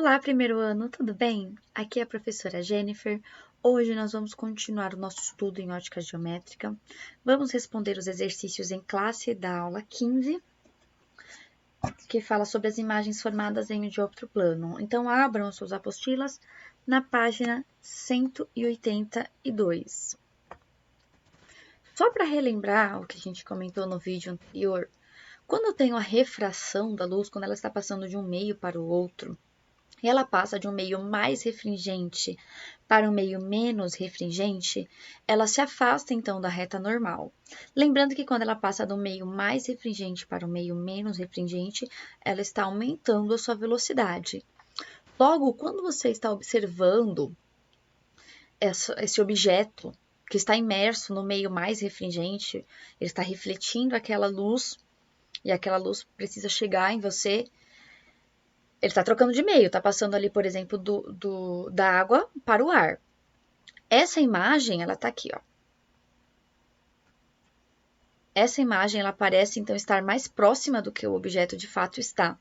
Olá, primeiro ano, tudo bem? Aqui é a professora Jennifer. Hoje nós vamos continuar o nosso estudo em ótica geométrica. Vamos responder os exercícios em classe da aula 15, que fala sobre as imagens formadas em um dioptro plano. Então, abram suas apostilas na página 182. Só para relembrar o que a gente comentou no vídeo anterior, quando eu tenho a refração da luz, quando ela está passando de um meio para o outro, e ela passa de um meio mais refringente para um meio menos refringente, ela se afasta então da reta normal. Lembrando que quando ela passa do meio mais refringente para o meio menos refringente, ela está aumentando a sua velocidade. Logo, quando você está observando esse objeto que está imerso no meio mais refringente, ele está refletindo aquela luz, e aquela luz precisa chegar em você. Ele está trocando de meio, está passando ali, por exemplo, da água para o ar. Essa imagem, ela está aqui, ó. Essa imagem, ela parece, então, estar mais próxima do que o objeto de fato está.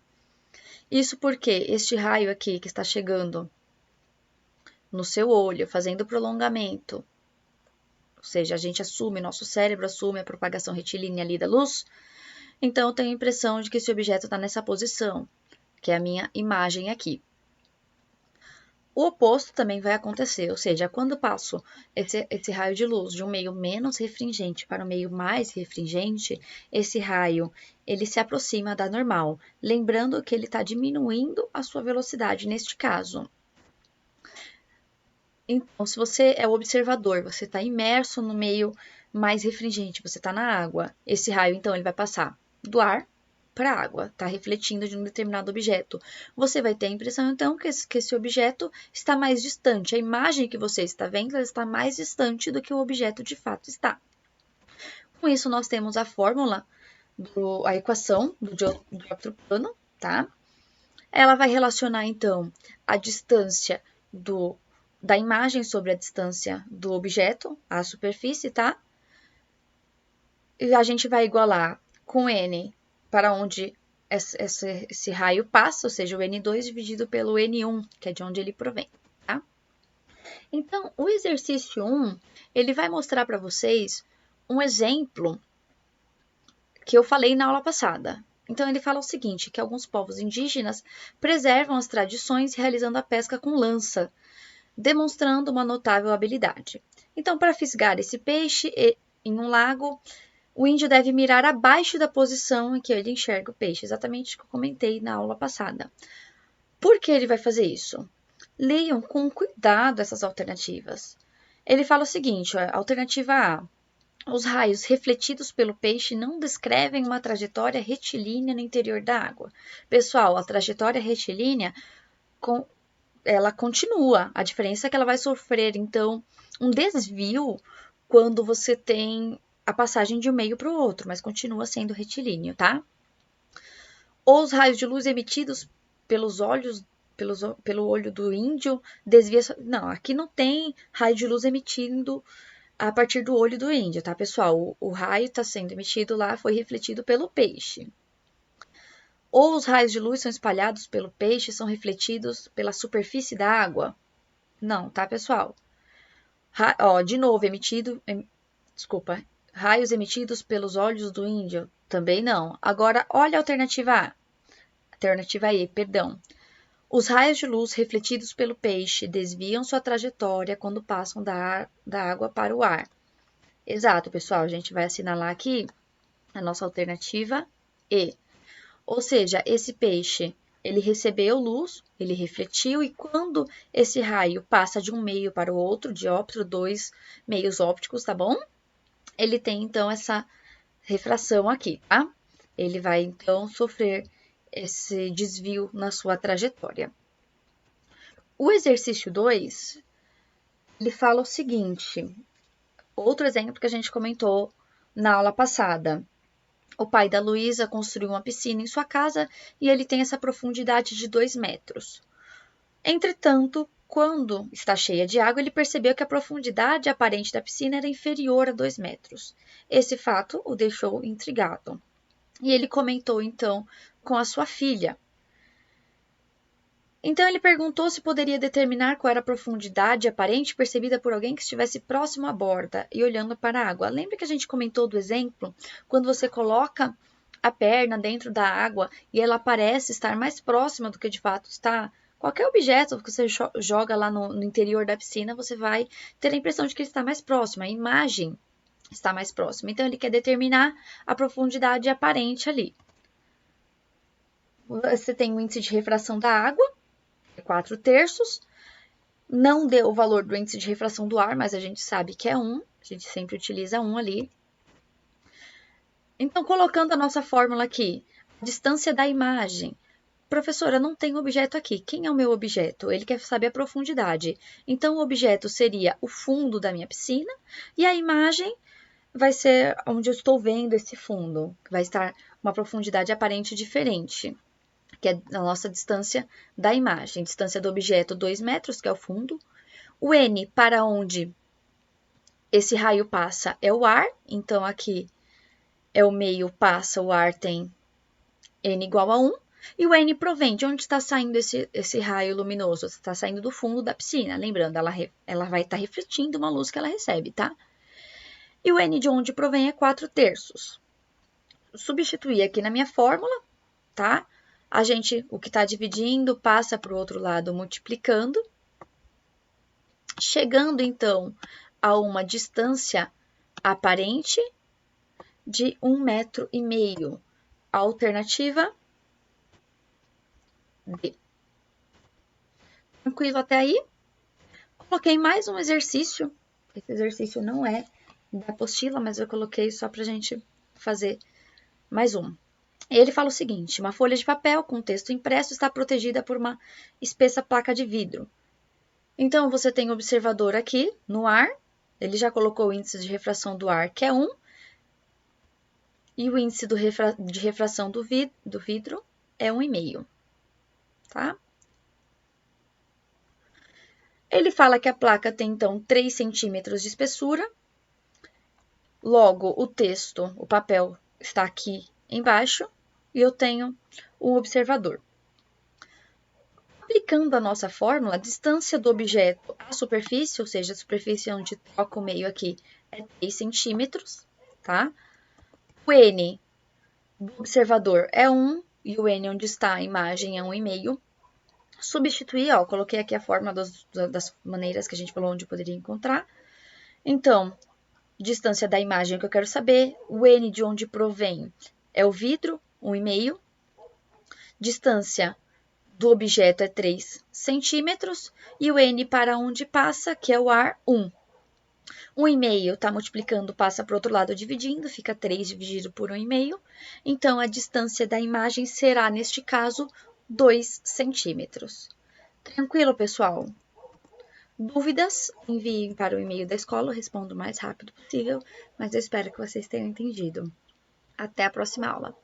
Isso porque este raio aqui que está chegando no seu olho, fazendo prolongamento, ou seja, a gente assume, nosso cérebro assume a propagação retilínea ali da luz, então eu tenho a impressão de que esse objeto está nessa posição, que é a minha imagem aqui. O oposto também vai acontecer, ou seja, quando passo esse raio de luz de um meio menos refringente para um meio mais refringente, esse raio ele se aproxima da normal, lembrando que ele está diminuindo a sua velocidade neste caso. Então, se você é o observador, você está imerso no meio mais refringente, você está na água, esse raio então ele vai passar do ar para a água, está refletindo de um determinado objeto. Você vai ter a impressão, então, que esse objeto está mais distante. A imagem que você está vendo está mais distante do que o objeto de fato está. Com isso, nós temos a fórmula, a equação do dioptro plano, tá? Ela vai relacionar, então, a distância da imagem sobre a distância do objeto, a superfície, tá? E a gente vai igualar com N para onde esse raio passa, ou seja, o N2 dividido pelo N1, que é de onde ele provém, tá? Então, o exercício 1, ele vai mostrar para vocês um exemplo que eu falei na aula passada. Então, ele fala o seguinte, que alguns povos indígenas preservam as tradições realizando a pesca com lança, demonstrando uma notável habilidade. Então, para fisgar esse peixe em um lago, o índio deve mirar abaixo da posição em que ele enxerga o peixe, exatamente o que eu comentei na aula passada. Por que ele vai fazer isso? Leiam com cuidado essas alternativas. Ele fala o seguinte, alternativa A. Os raios refletidos pelo peixe não descrevem uma trajetória retilínea no interior da água. Pessoal, a trajetória retilínea, ela continua. A diferença é que ela vai sofrer, então, um desvio quando você tem a passagem de um meio para o outro, mas continua sendo retilíneo, tá? Os raios de luz emitidos pelo olho do índio desvia... Não, aqui não tem raio de luz emitindo a partir do olho do índio, tá, pessoal? O raio está sendo emitido lá, foi refletido pelo peixe. Ou os raios de luz são espalhados pelo peixe, são refletidos pela superfície da água? Não, tá, pessoal? De novo, desculpa, raios emitidos pelos olhos do índio? Também não. Agora, olha a alternativa A. Alternativa E, perdão. Os raios de luz refletidos pelo peixe desviam sua trajetória quando passam da água para o ar. Exato, pessoal. A gente vai assinalar aqui a nossa alternativa E. Ou seja, esse peixe, ele recebeu luz, ele refletiu, e quando esse raio passa de um meio para o outro, dióptro, 2 meios ópticos, tá bom? Ele tem, então, essa refração aqui, tá? Ele vai, então, sofrer esse desvio na sua trajetória. O exercício 2, ele fala o seguinte, outro exemplo que a gente comentou na aula passada. O pai da Luísa construiu uma piscina em sua casa e ele tem essa profundidade de 2 metros. Entretanto, quando está cheia de água, ele percebeu que a profundidade aparente da piscina era inferior a 2 metros. Esse fato o deixou intrigado. E ele comentou, então, com a sua filha. Então, ele perguntou se poderia determinar qual era a profundidade aparente percebida por alguém que estivesse próximo à borda e olhando para a água. Lembra que a gente comentou do exemplo? Quando você coloca a perna dentro da água e ela parece estar mais próxima do que de fato está. Qualquer objeto que você joga lá no interior da piscina, você vai ter a impressão de que ele está mais próximo, a imagem está mais próxima. Então, ele quer determinar a profundidade aparente ali. Você tem o índice de refração da água, 4/3. Não deu o valor do índice de refração do ar, mas a gente sabe que é 1. A gente sempre utiliza 1 ali. Então, colocando a nossa fórmula aqui, distância da imagem. Professora, não tem objeto aqui. Quem é o meu objeto? Ele quer saber a profundidade. Então, o objeto seria o fundo da minha piscina e a imagem vai ser onde eu estou vendo esse fundo. Vai estar uma profundidade aparente diferente, que é a nossa distância da imagem. Distância do objeto, 2 metros, que é o fundo. O N, para onde esse raio passa, é o ar. Então, aqui é o meio passa, o ar tem N igual a 1. E o N provém de onde está saindo esse raio luminoso? Está saindo do fundo da piscina. Lembrando, ela vai estar refletindo uma luz que ela recebe, tá? E o N de onde provém é 4/3. Substituir aqui na minha fórmula, tá? O que está dividindo passa para o outro lado multiplicando. Chegando, então, a uma distância aparente de 1,5 metro. Alternativa D. Tranquilo até aí? Coloquei mais um exercício. Esse exercício não é da apostila, mas eu coloquei só para a gente fazer mais um. Ele fala o seguinte: uma folha de papel com texto impresso está protegida por uma espessa placa de vidro. Então, você tem o observador aqui no ar. Ele já colocou o índice de refração do ar, que é 1. E o índice de refração do vidro é 1,5. Tá? Ele fala que a placa tem, então, 3 centímetros de espessura. Logo, o papel está aqui embaixo. E eu tenho o observador. Aplicando a nossa fórmula, a distância do objeto à superfície, ou seja, a superfície onde toca o meio aqui, é 3 centímetros, tá? O N do observador é 1 e o N onde está a imagem é 1,5. Substituir, ó, coloquei aqui a fórmula das maneiras que a gente falou onde poderia encontrar. Então, distância da imagem que eu quero saber, o N de onde provém é o vidro, 1,5. Distância do objeto é 3 centímetros e o N para onde passa, que é o ar, 1. 1,5 está multiplicando, passa para o outro lado dividindo, fica 3 dividido por 1,5. Então, a distância da imagem será, neste caso, 2 centímetros. Tranquilo, pessoal? Dúvidas? Enviem para o e-mail da escola, eu respondo o mais rápido possível, mas eu espero que vocês tenham entendido. Até a próxima aula.